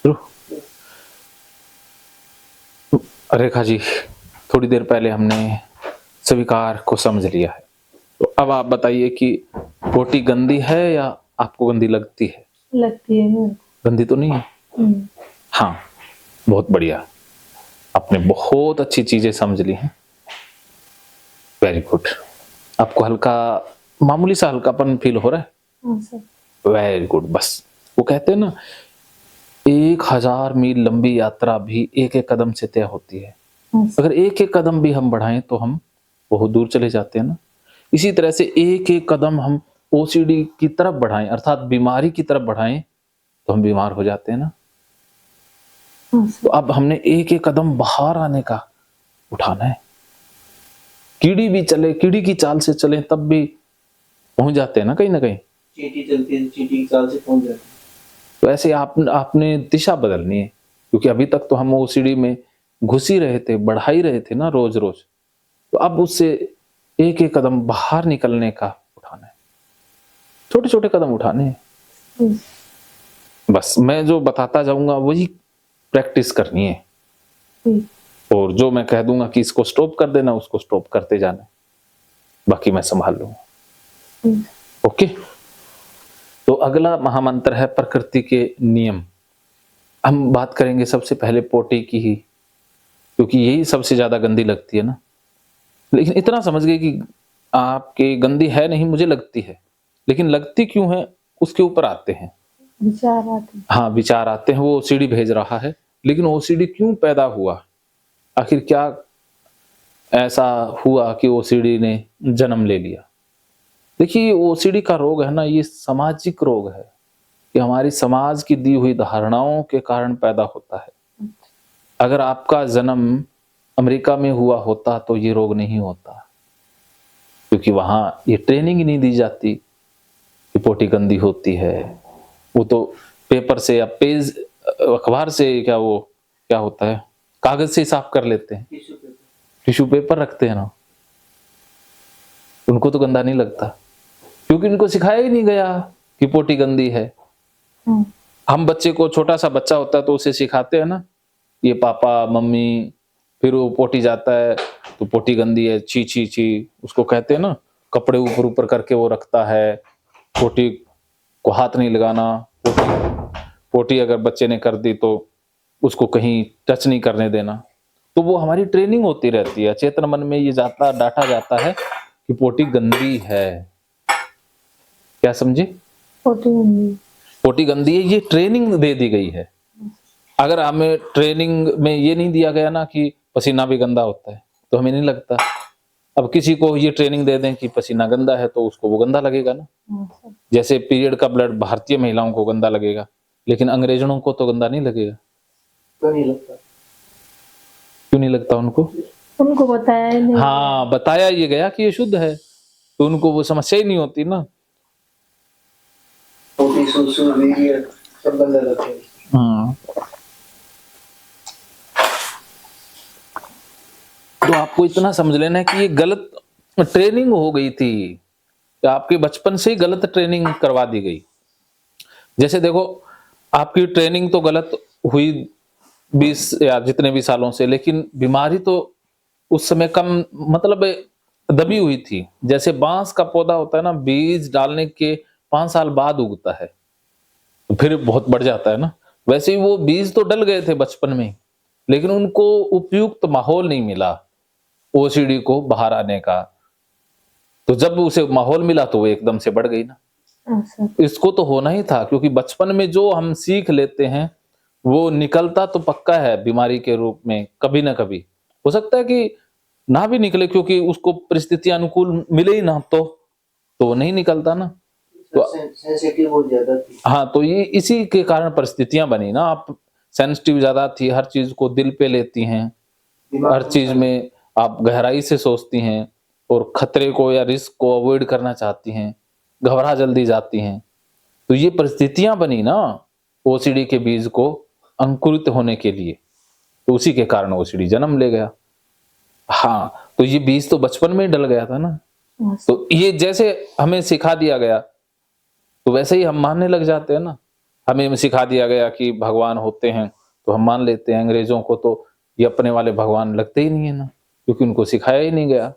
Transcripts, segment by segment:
शुरू। रेखा जी, थोड़ी देर पहले हमने स्वीकार को समझ लिया है, तो अब आप बताइए कि पोटी गंदी है या आपको गंदी लगती है? लगती है। गंदी तो नहीं है? हाँ, बहुत बढ़िया, आपने बहुत अच्छी चीजें समझ ली हैं। Very good. आपको हल्का, मामूली सा हल्कापन फील हो रहा है? हाँ सर। Very good. बस वो कहते हैं ना, 1000 मील लंबी यात्रा भी एक एक कदम से तय होती है। अगर एक एक कदम भी हम बढ़ाएं तो हम बहुत दूर चले जाते हैं ना। इसी तरह से एक एक कदम हम ओसीडी की तरफ बढ़ाएं, अर्थात बीमारी की तरफ बढ़ाएं, तो हम बीमार हो जाते हैं ना। तो अब हमने एक एक कदम बाहर आने का उठाना है। कीड़ी भी चले, कीड़ी की चाल से चले तब भी पहुंच जाते हैं ना कहीं ना कहीं। चींटी चलती है, चींटी की चाल से पहुंच जाती है। तो ऐसे आपने दिशा बदलनी है, क्योंकि अभी तक तो हम ओसीडी में घुस ही रहे थे, बढ़ा ही रहे थे ना रोज रोज। तो अब उससे एक एक कदम बाहर निकलने का उठाना है, छोटे छोटे कदम उठाने हैं। बस मैं जो बताता जाऊंगा वही प्रैक्टिस करनी है, और जो मैं कह दूंगा कि इसको स्टॉप कर देना, उसको स्टॉप करते जाना, बाकी मैं संभाल लूंगा। ओके। तो अगला महामंत्र है प्रकृति के नियम। हम बात करेंगे सबसे पहले पोटी की ही, क्योंकि यही सबसे ज्यादा गंदी लगती है ना। लेकिन इतना समझ गए कि आपके गंदी है नहीं, मुझे लगती है, लेकिन लगती क्यों है उसके ऊपर आते हैं। विचार आते हैं। हाँ, विचार आते हैं। वो ओसीडी भेज रहा है, लेकिन ओसीडी क्यों पैदा हुआ, आखिर क्या ऐसा हुआ कि ओसीडी ने जन्म ले लिया। देखिए, ओसीडी का रोग है ना, ये सामाजिक रोग है, कि हमारी समाज की दी हुई धारणाओं के कारण पैदा होता है। अगर आपका जन्म अमेरिका में हुआ होता तो ये रोग नहीं होता, क्योंकि वहां ये ट्रेनिंग ही नहीं दी जाती कि पोटी गंदी होती है। वो तो पेपर से या पेज, अखबार से, क्या वो क्या होता है, कागज से साफ कर लेते हैं, टिश्यू पेपर रखते हैं ना, उनको तो गंदा नहीं लगता, क्योंकि उनको सिखाया ही नहीं गया कि पोटी गंदी है। हम बच्चे को, छोटा सा बच्चा होता है तो उसे सिखाते हैं ना, ये पापा मम्मी, फिर वो पोटी जाता है तो पोटी गंदी है, छी छी छी, उसको कहते हैं ना, कपड़े ऊपर ऊपर करके वो रखता है, पोटी को हाथ नहीं लगाना, पोटी अगर बच्चे ने कर दी तो उसको कहीं टच नहीं करने देना। तो वो हमारी ट्रेनिंग होती रहती है, चेतन मन में ये जाता, डांटा जाता है कि पोटी गंदी है। क्या समझे? पोटी गंदी है, ये ट्रेनिंग दे दी गई है। अगर हमें ट्रेनिंग में ये नहीं दिया गया ना कि पसीना भी गंदा होता है, तो हमें नहीं लगता। अब किसी को ये ट्रेनिंग दे दें कि पसीना गंदा है, तो उसको वो गंदा लगेगा ना। जैसे पीरियड का ब्लड भारतीय महिलाओं को गंदा लगेगा, लेकिन अंग्रेजों को तो गंदा नहीं लगेगा। तो नहीं लगता। क्यों नहीं लगता उनको? उनको बताया ही नहीं। हाँ, बताया ये गया कि ये शुद्ध है, तो उनको वो समस्या ही नहीं होती ना। सब गंदा लगता है। तो आपको इतना समझ लेना है कि ये गलत ट्रेनिंग हो गई थी, तो आपके बचपन से ही गलत ट्रेनिंग करवा दी गई। जैसे देखो, आपकी ट्रेनिंग तो गलत हुई 20 या जितने भी सालों से, लेकिन बीमारी तो उस समय कम, मतलब दबी हुई थी। जैसे बांस का पौधा होता है ना, बीज डालने के 5 साल बाद उगता है, तो फिर बहुत बढ़ जाता है ना। वैसे ही वो बीज तो डल गए थे बचपन में, लेकिन उनको उपयुक्त माहौल नहीं मिला ओसीडी को बाहर आने का। तो जब उसे माहौल मिला तो वो एकदम से बढ़ गई ना। इसको तो होना ही था, क्योंकि बचपन में जो हम सीख लेते हैं वो निकलता तो पक्का है बीमारी के रूप में, कभी ना कभी। हो सकता है कि ना भी निकले, क्योंकि उसको परिस्थितियां अनुकूल मिले ही ना, तो वो नहीं निकलता ना। तो सेंसिटिव बहुत ज्यादा थी। हाँ, तो ये इसी के कारण परिस्थितियां बनी ना। आप सेंसिटिव ज्यादा थी, हर चीज को दिल पे लेती हैं, हर चीज में आप गहराई से सोचती हैं, और खतरे को या रिस्क को अवॉइड करना चाहती हैं, घबरा जल्दी जाती हैं। तो ये परिस्थितियां बनी ना ओसीडी के बीज को अंकुरित होने के लिए, तो उसी के कारण ओसीडी जन्म ले गया। हाँ, तो ये बीज तो बचपन में ही डल गया था ना। तो ये जैसे हमें सिखा दिया गया, तो वैसे ही हम मानने लग जाते हैं ना। हमें सिखा दिया गया कि भगवान होते हैं तो हम मान लेते हैं। अंग्रेजों को तो ये अपने वाले भगवान लगते ही नहीं है ना, क्योंकि उनको सिखाया ही नहीं गया।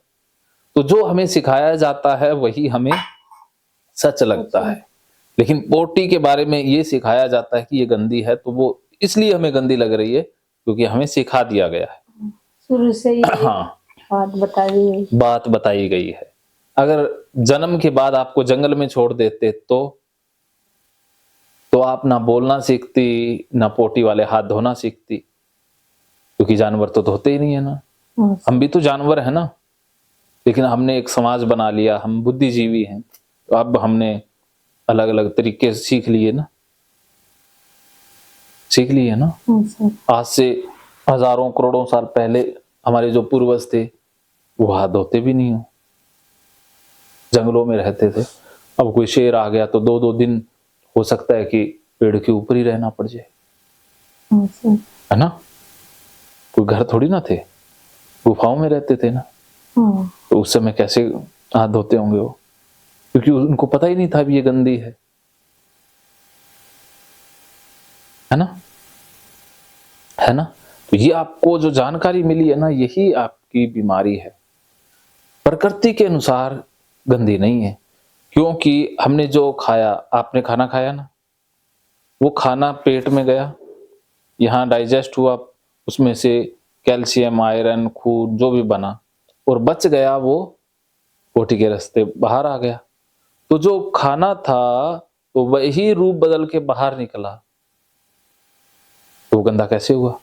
तो जो हमें सिखाया जाता है वही हमें सच लगता है। लेकिन पोटी के बारे में ये सिखाया जाता है कि ये गंदी है, तो वो इसलिए हमें गंदी लग रही है क्योंकि हमें सिखा दिया गया है। शुरू से ही हाँ, बात बताई गई है। अगर जन्म के बाद आपको जंगल में छोड़ देते तो आप ना बोलना सीखती, ना पोटी वाले हाथ धोना सीखती, क्योंकि जानवर तो धोते ही नहीं है ना। हम भी तो जानवर है ना, लेकिन हमने एक समाज बना लिया, हम बुद्धिजीवी हैं, तो अब हमने अलग अलग तरीके सीख लिए ना, आज से हजारों करोड़ों साल पहले हमारे जो पूर्वज थे वो हाथ धोते भी नहीं हो, जंगलों में रहते थे। अब कोई शेर आ गया तो 2-2 दिन हो सकता है कि पेड़ के ऊपर ही रहना पड़ जाए, है ना। कोई घर थोड़ी ना थे, गुफाओं में रहते थे ना। तो उस समय कैसे हाथ धोते होंगे वो, क्योंकि उनको पता ही नहीं था भी ये गंदी है ना, है ना। तो ये आपको जो जानकारी मिली है ना, यही आपकी बीमारी है। प्रकृति के अनुसार गंदी नहीं है, क्योंकि हमने जो खाया, आपने खाना खाया ना, वो खाना पेट में गया, यहाँ डाइजेस्ट हुआ, उसमें से कैल्शियम, आयरन, खून जो भी बना और बच गया वो पोटी के रास्ते बाहर आ गया। तो जो खाना था तो वही रूप बदल के बाहर निकला, तो वो गंदा कैसे हुआ?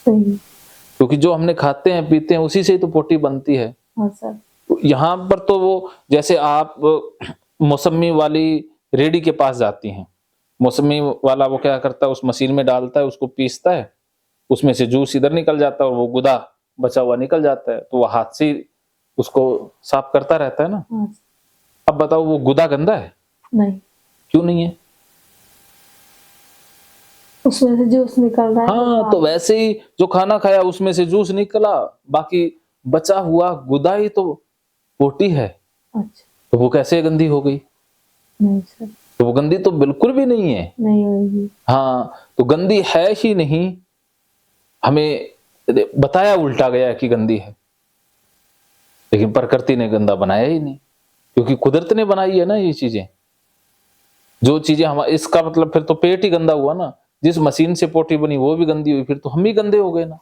क्योंकि जो हमने खाते हैं पीते हैं उसी से ही तो पोटी बनती है। यहाँ पर तो वो, जैसे आप मौसमी वाली रेडी के पास जाती हैं, मौसमी वाला वो क्या करता है, उस मशीन में डालता है, उसको पीसता है, उसमें से जूस इधर निकल जाता है और वो गुदा बचा हुआ निकल जाता है, तो वो हाथ से उसको साफ करता रहता है ना। अब बताओ वो गुदा गंदा है? नहीं। क्यों नहीं है? उसमें से जूस निकल रहा है। हाँ, तो वैसे ही जो खाना खाया उसमें से जूस निकला, बाकी बचा हुआ गुदा ही तो पोटी है। अच्छा। तो वो कैसे गंदी हो गई? नहीं सर। तो वो गंदी तो बिल्कुल भी नहीं है। नहीं होगी। हाँ, तो गंदी है ही नहीं, हमें बताया उल्टा गया कि गंदी है, लेकिन प्रकृति ने गंदा बनाया ही नहीं, क्योंकि कुदरत ने बनाई है ना ये चीजें। जो चीजें हम, इसका मतलब फिर तो पेट ही गंदा हुआ ना। जिस मशीन से पोटी बनी वो भी गंदी हुई, फिर तो हम भी गंदे हो गए ना।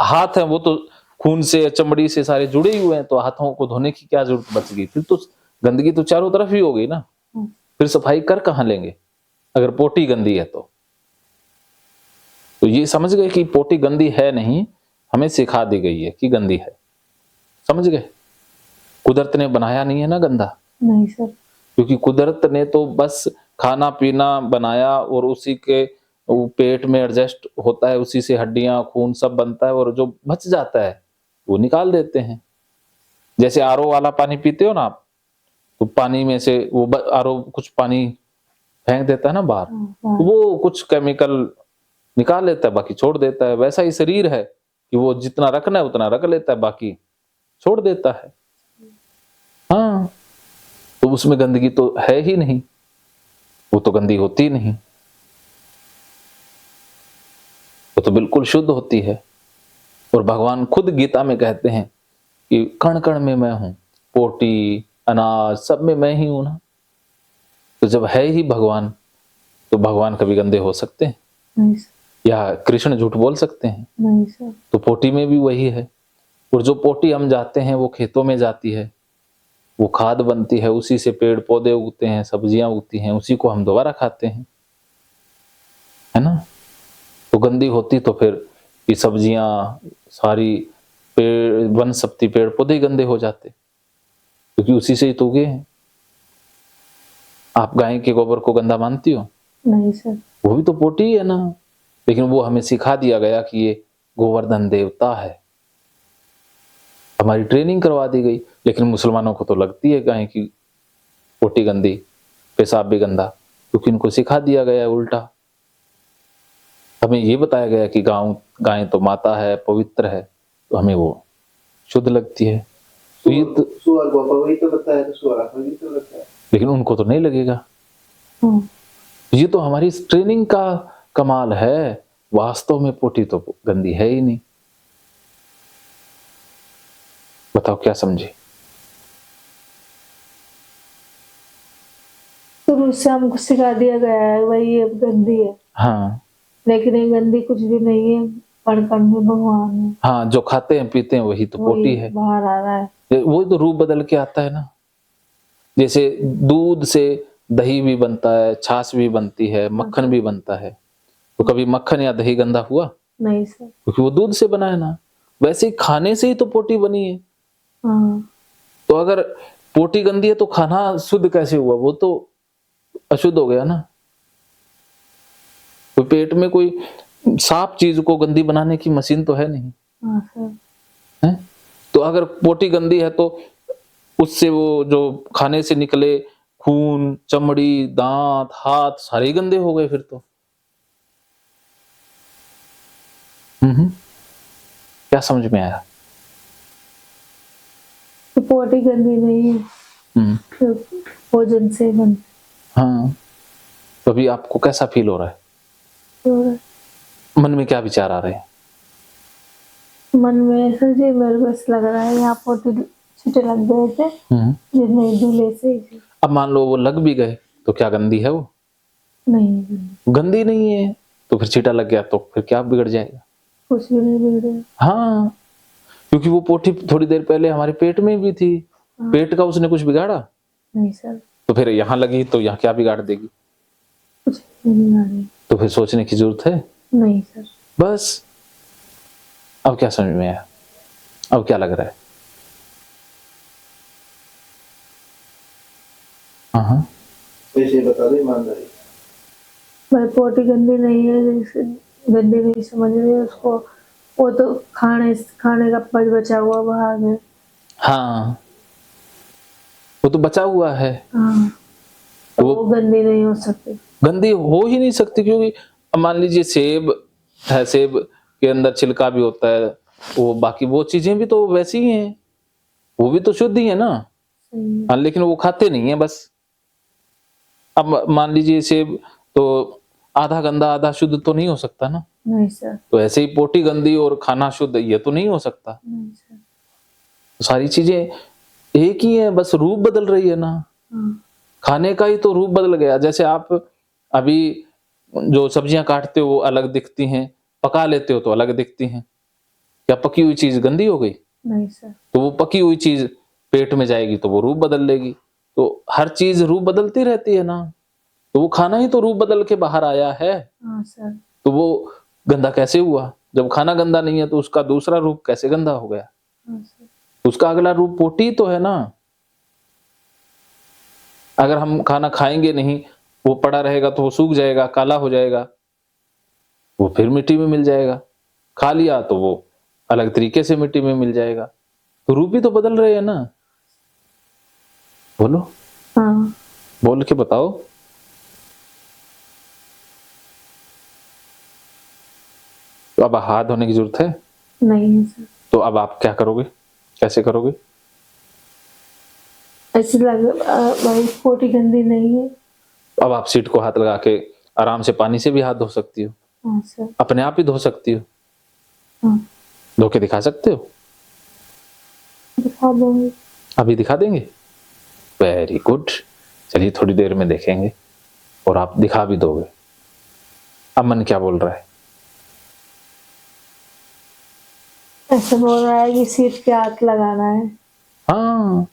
हाथ है वो तो खून से, चमड़ी से सारे जुड़े ही हुए हैं, तो हाथों को धोने की क्या जरूरत बच गई? फिर तो गंदगी तो चारों तरफ ही हो गई ना, फिर सफाई कर कहां लेंगे अगर पोटी गंदी है तो ये समझ गए कि पोटी गंदी है नहीं, हमें सिखा दी गई है कि गंदी है। समझ गए? कुदरत ने बनाया नहीं है ना गंदा। नहीं सर। क्योंकि कुदरत ने तो बस खाना पीना बनाया और उसी के वो पेट में एडजस्ट होता है, उसी से हड्डियां खून सब बनता है, और जो बच जाता है वो निकाल देते हैं। जैसे आरओ वाला पानी पीते हो ना आप, तो पानी में से वो आरओ कुछ पानी फेंक देता है ना बाहर, तो वो कुछ केमिकल निकाल लेता है, बाकी छोड़ देता है। वैसा ही शरीर है कि वो जितना रखना है उतना रख लेता है, बाकी छोड़ देता है। हाँ, तो उसमें गंदगी तो है ही नहीं, वो तो गंदी होती नहीं, वो तो बिल्कुल शुद्ध होती है। और भगवान खुद गीता में कहते हैं कि कण कण में मैं हूं, पोटी अनाज सब में मैं ही हूं ना। तो जब है ही भगवान, तो भगवान कभी गंदे हो सकते हैं? नहीं सर। या कृष्ण झूठ बोल सकते हैं? नहीं सर। तो पोटी में भी वही है। और जो पोटी हम जाते हैं वो खेतों में जाती है, वो खाद बनती है, उसी से पेड़ पौधे उगते हैं, सब्जियां उगती हैं, उसी को हम दोबारा खाते हैं, है ना। तो गंदी होती तो फिर ये सब्जियां सारी, पेड़ वनस्पति पेड़ पौधे गंदे हो जाते, क्योंकि उसी से ही तो उगे हैं। आप गाय के गोबर को गंदा मानती हो? नहीं सर। वो भी तो पोटी है ना, लेकिन वो हमें सिखा दिया गया कि ये गोवर्धन देवता है, हमारी ट्रेनिंग करवा दी गई। लेकिन मुसलमानों को तो लगती है गाय की पोटी गंदी, पेशाब भी गंदा, क्योंकि इनको सिखा दिया गया है उल्टा। हमें ये बताया गया कि गाय तो माता है, पवित्र है, तो हमें वो शुद्ध लगती है। तो ये तो सुअर को पवित्र बताया, तो सुअर अपवित्र लगता है, लेकिन उनको तो नहीं लगेगा। ये तो हमारी ट्रेनिंग का कमाल है। वास्तव में पोटी तो गंदी है ही नहीं। बताओ क्या समझे? शुरू से हमको सिखा दिया गया है भाई ये गंदी है, हाँ लेकिन ये गंदी कुछ भी नहीं है। कण कण में भगवान है, हाँ, जो खाते हैं पीते हैं वही तो पोटी वही है। बाहर आ रहा है। वही तो रूप बदल के आता है ना। जैसे दूध से दही भी बनता है, छाछ भी बनती है, मक्खन भी बनता है। तो कभी मक्खन या दही गंदा हुआ? नहीं सर। क्योंकि वो दूध से बना है ना। वैसे ही खाने से ही तो पोटी बनी है। हाँ तो अगर पोटी गंदी है तो खाना शुद्ध कैसे हुआ? वो तो अशुद्ध हो गया ना। तो पेट में कोई साफ चीज को गंदी बनाने की मशीन तो है नहीं हाँ सर। है? तो अगर पोटी गंदी है तो उससे वो जो खाने से निकले खून, चमड़ी, दांत, हाथ सारे ही गंदे हो गए फिर तो। क्या समझ में आया? तो पोटी गंदी नहीं है, तो भोजन से बन। हाँ, तो अभी आपको कैसा फील हो रहा है? मन में क्या विचार आ रहे हैं? मन में सर जी मेरे को ऐसा लग रहा है यहाँ पोटी छींटे लग गए थे जितने दूल्हे से। अब मान लो वो लग भी गए तो क्या गंदी है वो? नहीं, गंदी नहीं है। तो फिर छींटा लग गया तो फिर क्या बिगड़ जाएगा? कुछ भी नहीं बिगड़े। हाँ, क्योंकि वो पोटी थोड़ी देर पहले हमारे पेट में भी थी। पेट का उसने कुछ बिगाड़ा? नहीं सर। तो फिर यहाँ लगी तो यहाँ क्या बिगाड़ देगी? कुछ नहीं आ रही। तो फिर सोचने की जरूरत है? नहीं सर। बस। अब क्या समझ में आया? अब क्या लग रहा है? हाँ, वैसे बता दो ईमानदारी। भाई पोटी गंदी नहीं है, जैसे गंदी नहीं समझ रहे उसको। वो तो खाने का बचा हुआ भाग है। हाँ, वो तो बचा हुआ है। हाँ, तो वो गंदी नहीं हो सकती। गंदी हो ही नहीं सकती, क्योंकि अब मान लीजिए सेब है, सेब के अंदर छिलका भी होता है, वो बाकी वो चीजें भी तो वैसी ही हैं, वो भी तो शुद्ध ही है ना। हाँ, लेकिन वो खाते नहीं है बस। अब मान लीजिए सेब तो आधा गंदा आधा शुद्ध तो नहीं हो सकता ना। नहीं सर। तो ऐसे ही पोटी गंदी और खाना शुद्ध, ये तो नहीं हो सकता। नहीं सर। तो सारी चीजें एक ही है, बस रूप बदल रही है ना। हाँ। खाने का ही तो रूप बदल गया। जैसे आप अभी जो सब्जियां काटते हो वो अलग दिखती हैं, पका लेते हो तो अलग दिखती हैं। क्या पकी हुई चीज गंदी हो गई? नहीं सर। तो वो पकी हुई चीज पेट में जाएगी तो वो रूप बदल लेगी। तो हर चीज रूप बदलती रहती है ना। तो वो खाना ही तो रूप बदल के बाहर आया है। हाँ सर। तो वो गंदा कैसे हुआ? जब खाना गंदा नहीं है तो उसका दूसरा रूप कैसे गंदा हो गया? हाँ सर। उसका अगला रूप पोटी तो है ना। अगर हम खाना खाएंगे नहीं, वो पड़ा रहेगा तो वो सूख जाएगा, काला हो जाएगा, वो फिर मिट्टी में मिल जाएगा। खा लिया तो वो अलग तरीके से मिट्टी में मिल जाएगा। तो रूप ही तो बदल रहे हैं ना। बोलो, हाँ। बोल के बताओ। तो अब हाथ धोने की जरूरत है? नहीं है सर। तो अब आप क्या करोगे? कैसे करोगे? ऐसे लग भाई पोटी गंदी नहीं है। अब आप सीट को हाथ लगा के आराम से पानी से भी हाथ धो सकती हो। हाँ सर। अपने आप ही धो सकती हो। हाँ। धो के दिखा सकते हो? दिखा दूंगी। अभी दिखा देंगे? Very good. चलिए थोड़ी देर में देखेंगे और आप दिखा भी दोगे। अब मन क्या बोल रहा है? ऐसे बोल रहा है कि सीट पे हाथ लगाना है। हाँ,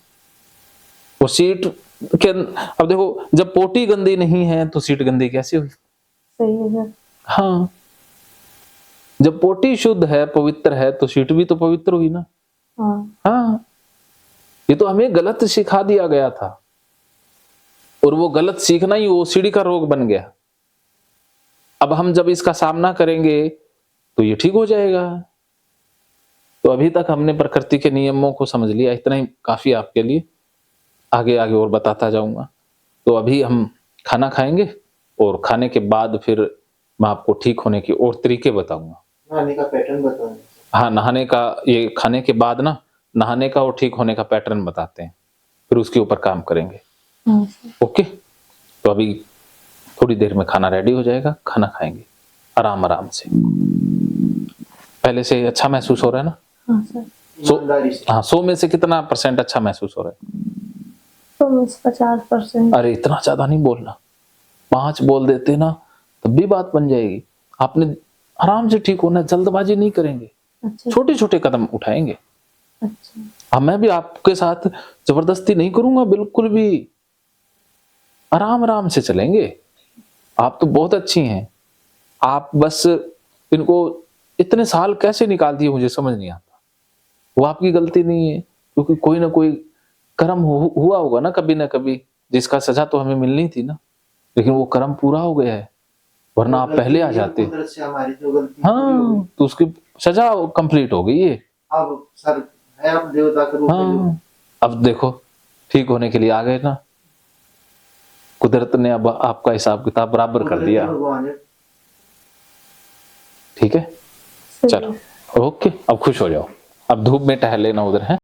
वो सीट के अब देखो, जब पोटी गंदी नहीं है तो सीट गंदी कैसे हुई? सही है सर। हाँ, जब पोटी शुद्ध है, पवित्र है, तो सीट भी तो पवित्र हुई ना। हाँ। हाँ, ये तो हमें गलत सिखा दिया गया था और वो गलत सीखना ही वो सीढ़ी का रोग बन गया। अब हम जब इसका सामना करेंगे तो ये ठीक हो जाएगा। तो अभी तक हमने प्रकृति के नियमों को समझ लिया, इतना ही काफी आपके लिए। आगे आगे और बताता जाऊंगा। तो अभी हम खाना खाएंगे और खाने के बाद फिर मैं आपको ठीक होने की और तरीके बताऊंगा। नहाने का पैटर्न बताएं। हाँ, नहाने का, ये खाने के बाद ना नहाने का और ठीक होने का पैटर्न बताते हैं, फिर उसके ऊपर काम करेंगे। हाँ सर। ओके, तो अभी थोड़ी देर में खाना रेडी हो जाएगा, खाना खाएंगे आराम आराम से। पहले से अच्छा महसूस हो रहा है ना? हाँ सर। ईमानदारी से। हाँ, 100 में से कितना % अच्छा महसूस हो रहा है? तो मुझ 50%। अरे इतना ज्यादा नहीं बोलना, 5 बोल देते ना तब भी बात बन जाएगी। आपने आराम से ठीक होना है, जल्दबाजी नहीं करेंगे, अच्छा छोटे छोटे कदम उठाएंगे। अच्छा। अब मैं भी आपके साथ जबरदस्ती नहीं करूंगा, बिल्कुल भी आराम आराम से चलेंगे। आप तो बहुत अच्छी हैं, आप बस इनको इतने साल कैसे निकाल दिए मुझे समझ नहीं आता। वो आपकी गलती नहीं है, क्योंकि कोई ना कोई कर्म हुआ होगा ना कभी कभी, जिसका सजा तो हमें मिलनी थी ना, लेकिन वो कर्म पूरा हो गया है, वरना आप पहले आ जाते। कुदरत से हमारी जो गलती पूरी हो हाँ, गई। तो उसकी सजा कंप्लीट हो गई है। अब सर है, अब देवता के रूप में जो हाँ, अब देखो ठीक होने के लिए आ गए ना, कुदरत ने अब आपका हिसाब किताब बराबर कर कुदरत दिया। भगवान है। ठीक है, सही चलो ओके, अब खुश हो जाओ, अब धूप में टहल लेना उधर है।